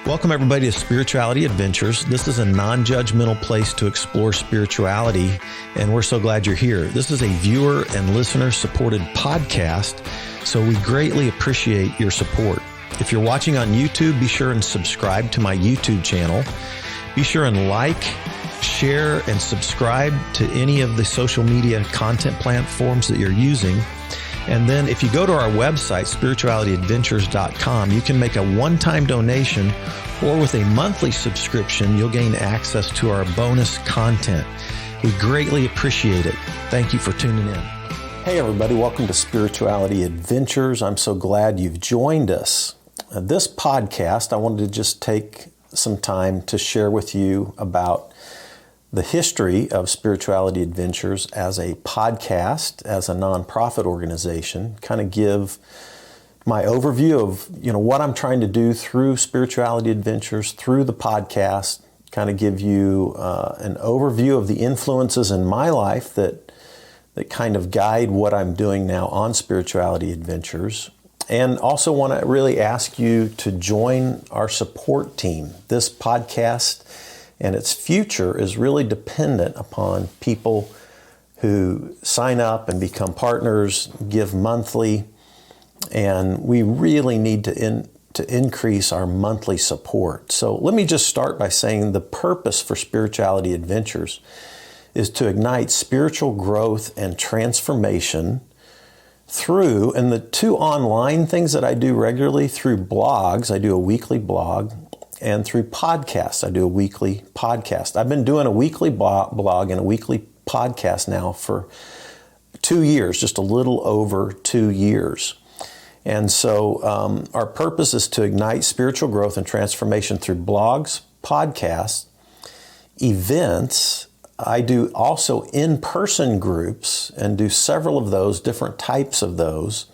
Welcome, everybody, to Spirituality Adventures. This is a non-judgmental place to explore spirituality, and we're so glad you're here. This is a viewer and listener-supported podcast, so we greatly appreciate your support. If you're watching on YouTube, be sure and subscribe to my YouTube channel. Be sure and like, share, and subscribe to any of the social media content platforms that you're using. And then if you go to our website, spiritualityadventures.com, you can make a one-time donation, or with a monthly subscription, you'll gain access to our bonus content. We greatly appreciate it. Thank you for tuning in. Hey everybody, welcome to Spirituality Adventures. I'm so glad you've joined us. This podcast, I wanted to just take some time to share with you about the history of Spirituality Adventures as a podcast, as a nonprofit organization, kind of give my overview of, what I'm trying to do through Spirituality Adventures, through the podcast, kind of give you an overview of the influences in my life that kind of guide what I'm doing now on Spirituality Adventures. And also want to really ask you to join our support team. This podcast and its future is really dependent upon people who sign up and become partners, give monthly, and we really need to increase our monthly support. So let me just start by saying the purpose for Spirituality Adventures is to ignite spiritual growth and transformation through, and the two online things that I do regularly, through blogs. I do a weekly blog, and through podcasts. I do a weekly podcast. I've been doing a weekly blog and a weekly podcast now for 2 years, just a little over 2 years. And so our purpose is to ignite spiritual growth and transformation through blogs, podcasts, events. I do also in-person groups and do several of those, different types of those.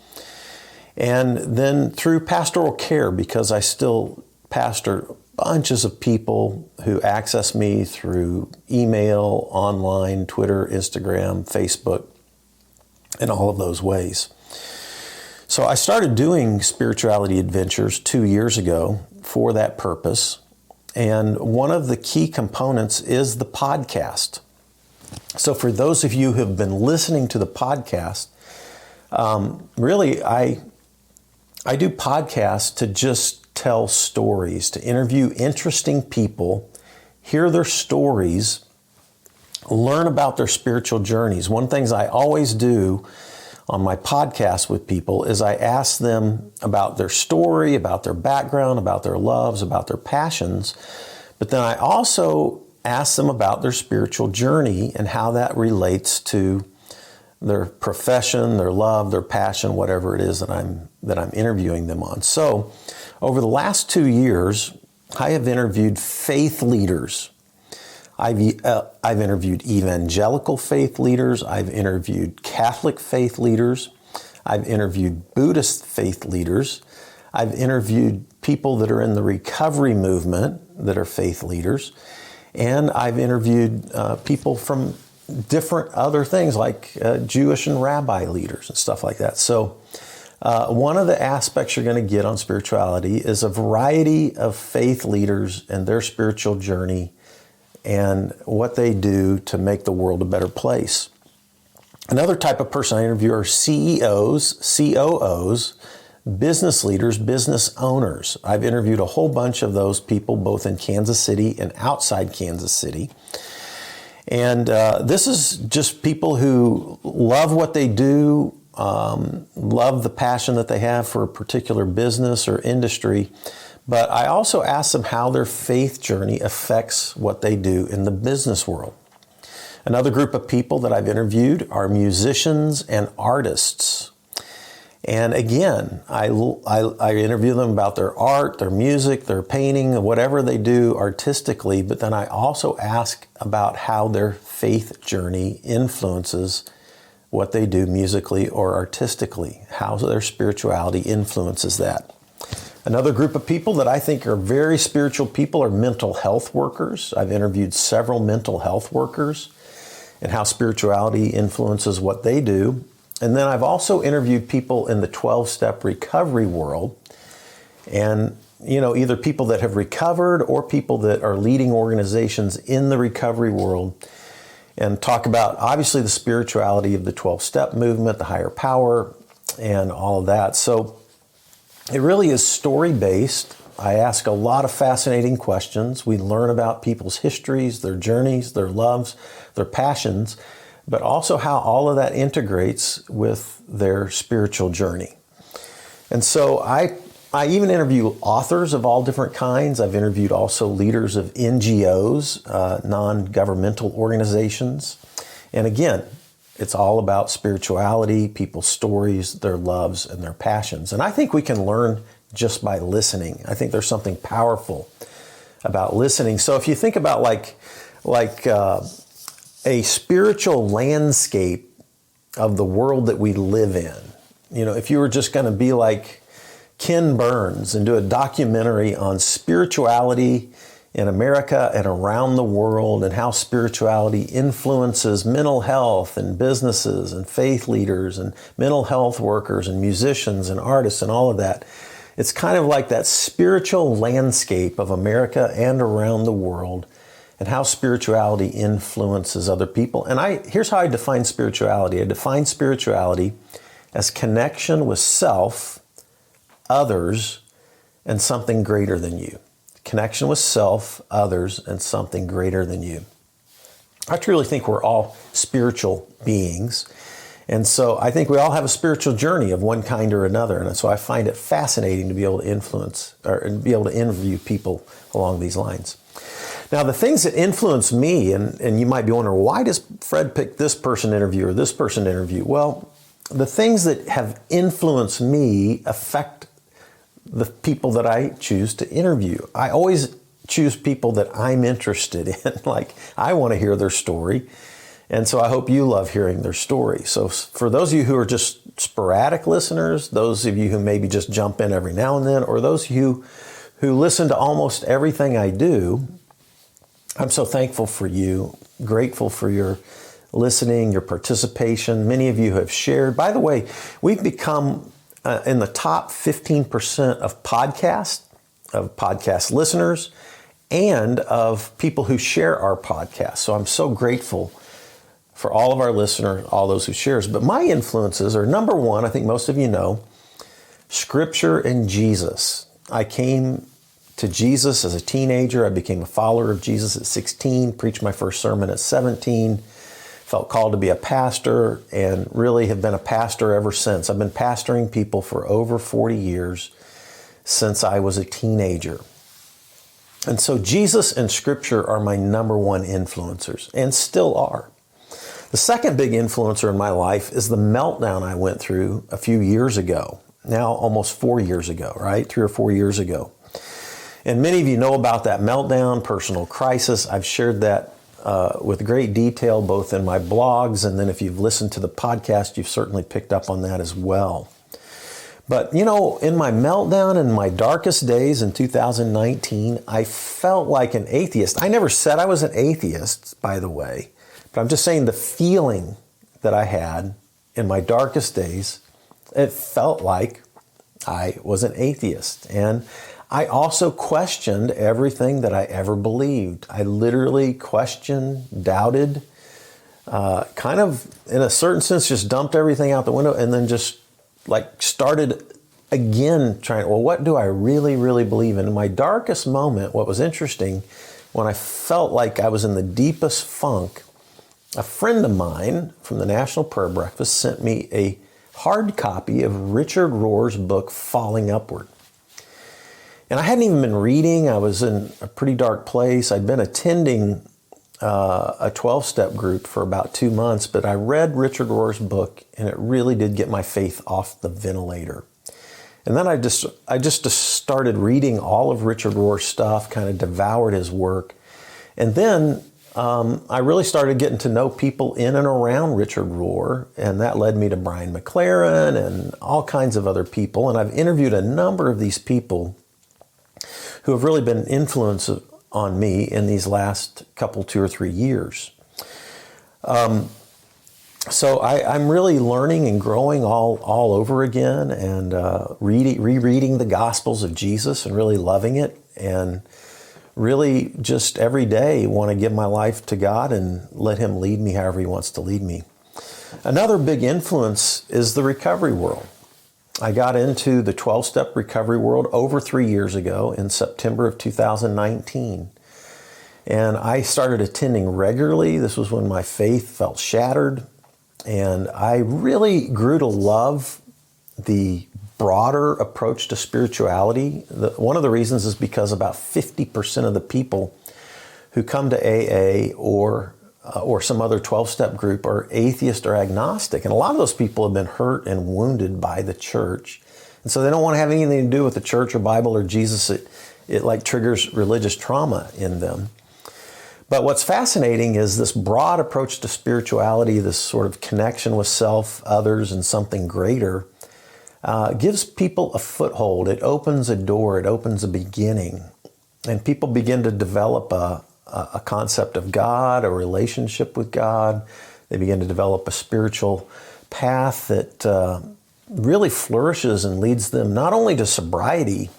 And then through pastoral care, because I still pastor bunches of people who access me through email, online, Twitter, Instagram, Facebook, and all of those ways. So I started doing Spirituality Adventures 2 years ago for that purpose. And one of the key components is the podcast. So for those of you who have been listening to the podcast, really I do podcasts to just tell stories, to interview interesting people, hear their stories, learn about their spiritual journeys. One of the things I always do on my podcast with people is I ask them about their story, about their background, about their loves, about their passions. But then I also ask them about their spiritual journey and how that relates to their profession, their love, their passion, whatever it is that I'm interviewing them on. So over the last 2 years, I have interviewed faith leaders. I've interviewed evangelical faith leaders. I've interviewed Catholic faith leaders. I've interviewed Buddhist faith leaders. I've interviewed people that are in the recovery movement that are faith leaders. And I've interviewed people from different other things like Jewish and rabbi leaders and stuff like that. So one of the aspects you're going to get on spirituality is a variety of faith leaders and their spiritual journey and what they do to make the world a better place. Another type of person I interview are CEOs, COOs, business leaders, business owners. I've interviewed a whole bunch of those people, both in Kansas City and outside Kansas City. And this is just people who love what they do, love the passion that they have for a particular business or industry. But I also ask them how their faith journey affects what they do in the business world. Another group of people that I've interviewed are musicians and artists. And again, I interview them about their art, their music, their painting, whatever they do artistically, but then I also ask about how their faith journey influences what they do musically or artistically, how their spirituality influences that. Another group of people that I think are very spiritual people are mental health workers. I've interviewed several mental health workers and how spirituality influences what they do. And then I've also interviewed people in the 12-step recovery world. And either people that have recovered or people that are leading organizations in the recovery world, and talk about, obviously, the spirituality of the 12-step movement, the higher power, and all of that. So it really is story-based. I ask a lot of fascinating questions. We learn about people's histories, their journeys, their loves, their passions, but also how all of that integrates with their spiritual journey. And so I even interview authors of all different kinds. I've interviewed also leaders of NGOs, non-governmental organizations. And again, it's all about spirituality, people's stories, their loves, and their passions. And I think we can learn just by listening. I think there's something powerful about listening. So if you think about like a spiritual landscape of the world that we live in, if you were just going to be like Ken Burns and do a documentary on spirituality in America and around the world, and how spirituality influences mental health and businesses and faith leaders and mental health workers and musicians and artists and all of that. It's kind of like that spiritual landscape of America and around the world, and how spirituality influences other people. And here's how I define spirituality. I define spirituality as connection with self, others, and something greater than you. Connection with self, others, and something greater than you. I truly think we're all spiritual beings. And so I think we all have a spiritual journey of one kind or another. And so I find it fascinating to be able to influence and be able to interview people along these lines. Now, the things that influence me, and you might be wondering, why does Fred pick this person interview or this person interview? Well, the things that have influenced me affect the people that I choose to interview. I always choose people that I'm interested in. Like, I want to hear their story. And so I hope you love hearing their story. So for those of you who are just sporadic listeners, those of you who maybe just jump in every now and then, or those of you who listen to almost everything I do, I'm so thankful for you, grateful for your listening, your participation. Many of you have shared. By the way, we've become in the top 15% of podcast listeners, and of people who share our podcast. So I'm so grateful for all of our listeners, all those who shares. But my influences are, number one, I think most of you know, Scripture and Jesus. I came to Jesus as a teenager. I became a follower of Jesus at 16, preached my first sermon at 17, felt called to be a pastor, and really have been a pastor ever since. I've been pastoring people for over 40 years since I was a teenager. And so Jesus and Scripture are my number one influencers, and still are. The second big influencer in my life is the meltdown I went through a few years ago, now almost 4 years ago, right? 3 or 4 years ago. And many of you know about that meltdown, personal crisis. I've shared that with great detail, both in my blogs, and then if you've listened to the podcast, you've certainly picked up on that as well. But, in my meltdown, in my darkest days in 2019, I felt like an atheist. I never said I was an atheist, by the way, but I'm just saying the feeling that I had in my darkest days, it felt like I was an atheist. And I also questioned everything that I ever believed. I literally questioned, doubted, kind of, in a certain sense, just dumped everything out the window, and then just started again trying, well, what do I really, really believe in? In my darkest moment, what was interesting, when I felt like I was in the deepest funk, a friend of mine from the National Prayer Breakfast sent me a hard copy of Richard Rohr's book, Falling Upward. And I hadn't even been reading. I was in a pretty dark place. I'd been attending a 12-step group for about 2 months, but I read Richard Rohr's book, and it really did get my faith off the ventilator. And then I just started reading all of Richard Rohr's stuff, kind of devoured his work. And then I really started getting to know people in and around Richard Rohr, and that led me to Brian McLaren and all kinds of other people. And I've interviewed a number of these people who have really been an influence on me in these last couple, 2 or 3 years. So I'm really learning and growing all over again, and rereading the Gospels of Jesus and really loving it, and really just every day want to give my life to God and let Him lead me however He wants to lead me. Another big influence is the recovery world. I got into the 12-step recovery world over 3 years ago in September of 2019. And I started attending regularly. This was when my faith felt shattered. And I really grew to love the broader approach to spirituality. One of the reasons is because about 50% of the people who come to AA or some other 12-step group are atheist or agnostic. And a lot of those people have been hurt and wounded by the church. And so they don't want to have anything to do with the church or Bible or Jesus. It like triggers religious trauma in them. But what's fascinating is this broad approach to spirituality, this sort of connection with self, others, and something greater, gives people a foothold. It opens a door. It opens a beginning. And people begin to develop a concept of God, a relationship with God. They begin to develop a spiritual path that really flourishes and leads them not only to sobriety,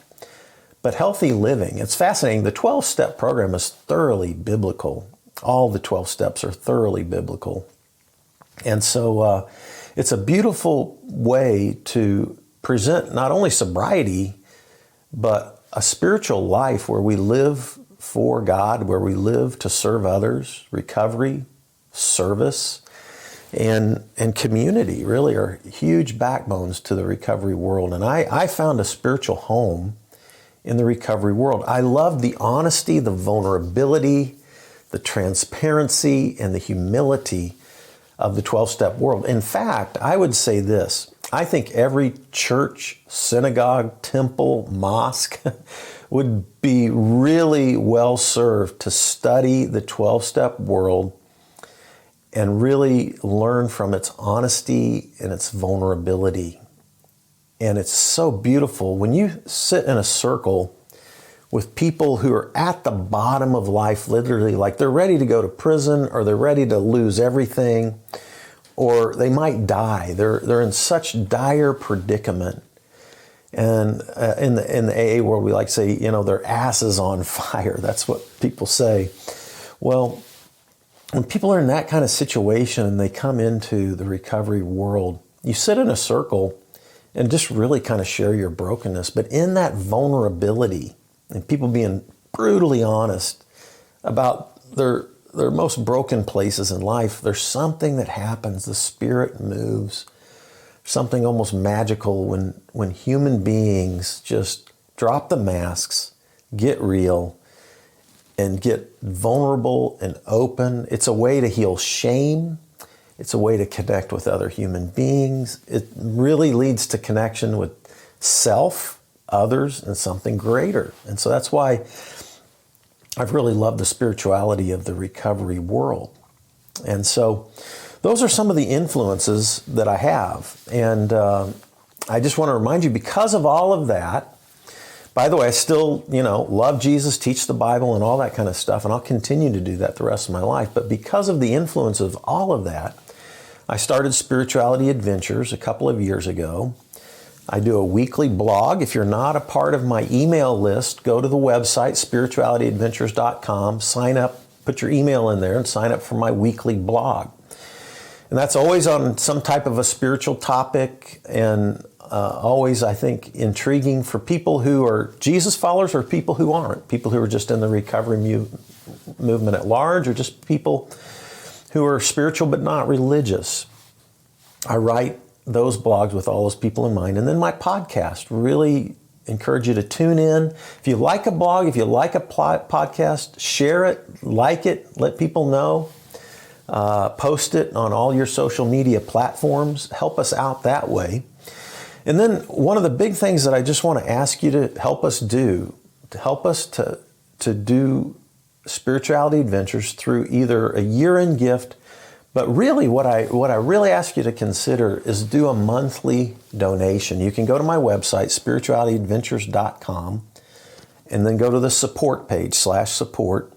but healthy living. It's fascinating. The 12-step program is thoroughly biblical. All the 12 steps are thoroughly biblical. And so it's a beautiful way to present not only sobriety, but a spiritual life where we live for God, where we live to serve others. Recovery, service, and community really are huge backbones to the recovery world. And I found a spiritual home in the recovery world. I love the honesty, the vulnerability, the transparency, and the humility of the 12-step world. In fact, I would say this. I think every church, synagogue, temple, mosque would be really well served to study the 12-step world and really learn from its honesty and its vulnerability. And it's so beautiful when you sit in a circle with people who are at the bottom of life, literally, like they're ready to go to prison, or they're ready to lose everything, or they might die. They're in such dire predicament. And in the AA world, we like to say, their ass is on fire. That's what people say. Well, when people are in that kind of situation and they come into the recovery world, you sit in a circle and just really kind of share your brokenness. But in that vulnerability and people being brutally honest about their most broken places in life, there's something that happens. The Spirit moves. Something almost magical when human beings just drop the masks, get real, and get vulnerable and open. It's a way to heal shame. It's a way to connect with other human beings. It really leads to connection with self, others, and something greater. And so that's why I've really loved the spirituality of the recovery world. And so those are some of the influences that I have. And I just want to remind you, because of all of that, by the way, I still, love Jesus, teach the Bible, and all that kind of stuff, and I'll continue to do that the rest of my life. But because of the influence of all of that, I started Spirituality Adventures a couple of years ago. I do a weekly blog. If you're not a part of my email list, go to the website, spiritualityadventures.com, sign up, put your email in there, and sign up for my weekly blog. And that's always on some type of a spiritual topic, and always, I think, intriguing for people who are Jesus followers or people who aren't, people who are just in the recovery movement at large, or just people who are spiritual but not religious. I write those blogs with all those people in mind. And then my podcast, really encourage you to tune in. If you like a blog, if you like a podcast, share it, like it, let people know. Post it on all your social media platforms. Help us out that way. And then one of the big things that I just want to ask you to help us do, to do Spirituality Adventures through either a year-end gift, but really what I really ask you to consider is do a monthly donation. You can go to my website, spiritualityadventures.com, and then go to the support page, /support.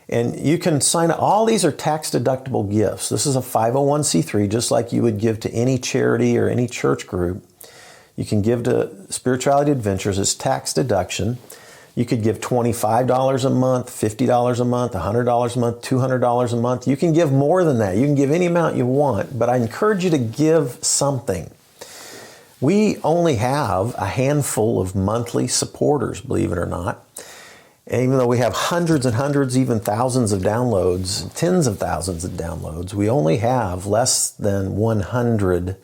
And you can sign up. All these are tax-deductible gifts. This is a 501c3, just like you would give to any charity or any church group. You can give to Spirituality Adventures. It's tax deduction. You could give $25 a month, $50 a month, $100 a month, $200 a month. You can give more than that. You can give any amount you want, but I encourage you to give something. We only have a handful of monthly supporters, believe it or not. And even though we have hundreds and hundreds, even thousands of downloads, tens of thousands of downloads, we only have less than 100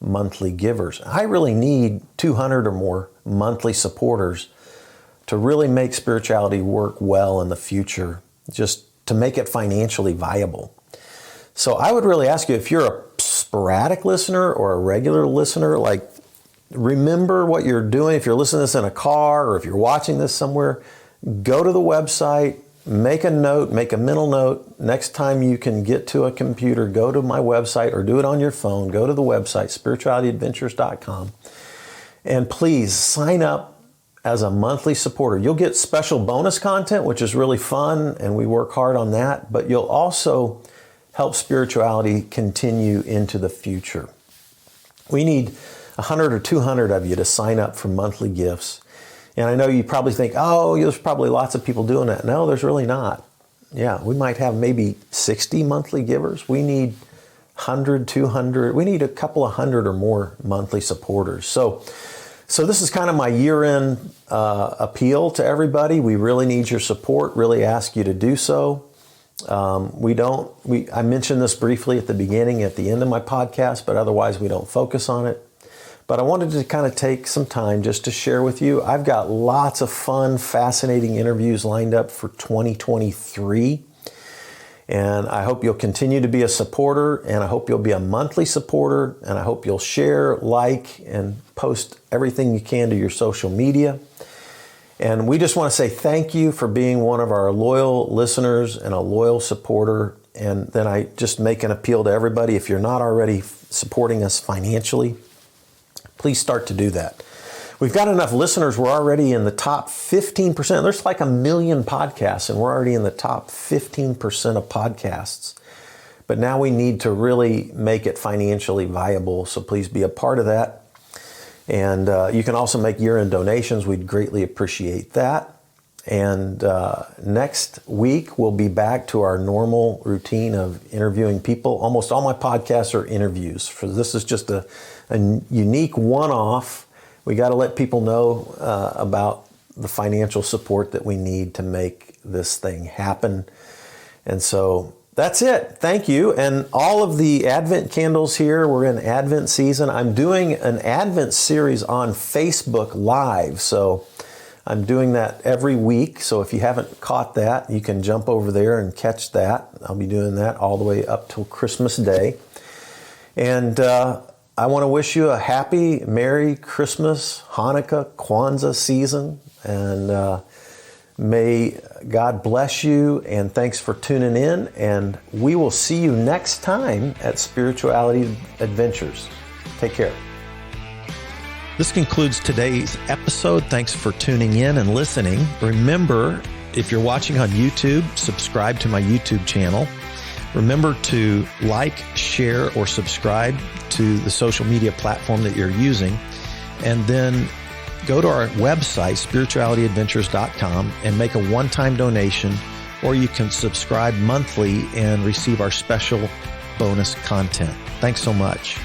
monthly givers. I really need 200 or more monthly supporters to really make spirituality work well in the future, just to make it financially viable. So I would really ask you, if you're a sporadic listener or a regular listener, like, remember what you're doing. If you're listening to this in a car or if you're watching this somewhere, go to the website, make a note, make a mental note. Next time you can get to a computer, go to my website or do it on your phone. Go to the website, spiritualityadventures.com, and please sign up as a monthly supporter. You'll get special bonus content, which is really fun, and we work hard on that, but you'll also help spirituality continue into the future. We need 100 or 200 of you to sign up for monthly gifts. And I know you probably think, oh, there's probably lots of people doing that. No, there's really not. Yeah, we might have maybe 60 monthly givers. We need 100, 200. We need a couple of hundred or more monthly supporters. So this is kind of my year-end appeal to everybody. We really need your support, really ask you to do so. I mentioned this briefly at the beginning, at the end of my podcast, but otherwise we don't focus on it. But I wanted to kind of take some time just to share with you. I've got lots of fun, fascinating interviews lined up for 2023. And I hope you'll continue to be a supporter, and I hope you'll be a monthly supporter, and I hope you'll share, like, and post everything you can to your social media. And we just want to say thank you for being one of our loyal listeners and a loyal supporter. And then I just make an appeal to everybody. If you're not already supporting us financially, please start to do that. We've got enough listeners. We're already in the top 15%. There's like 1 million podcasts, and we're already in the top 15% of podcasts. But now we need to really make it financially viable. So please be a part of that. And you can also make year-end donations. We'd greatly appreciate that. And next week, we'll be back to our normal routine of interviewing people. Almost all my podcasts are interviews. This is just a unique one-off. We got to let people know about the financial support that we need to make this thing happen. And so that's it. Thank you. And all of the Advent candles here, we're in Advent season. I'm doing an Advent series on Facebook Live. So I'm doing that every week. So if you haven't caught that, you can jump over there and catch that. I'll be doing that all the way up till Christmas Day. And I want to wish you a happy, Merry Christmas, Hanukkah, Kwanzaa season. And may God bless you, and thanks for tuning in. And we will see you next time at Spirituality Adventures. Take care. This concludes today's episode. Thanks for tuning in and listening. Remember, if you're watching on YouTube, subscribe to my YouTube channel. Remember to like, share, or subscribe to the social media platform that you're using. And then go to our website, spiritualityadventures.com, and make a one-time donation, or you can subscribe monthly and receive our special bonus content. Thanks so much.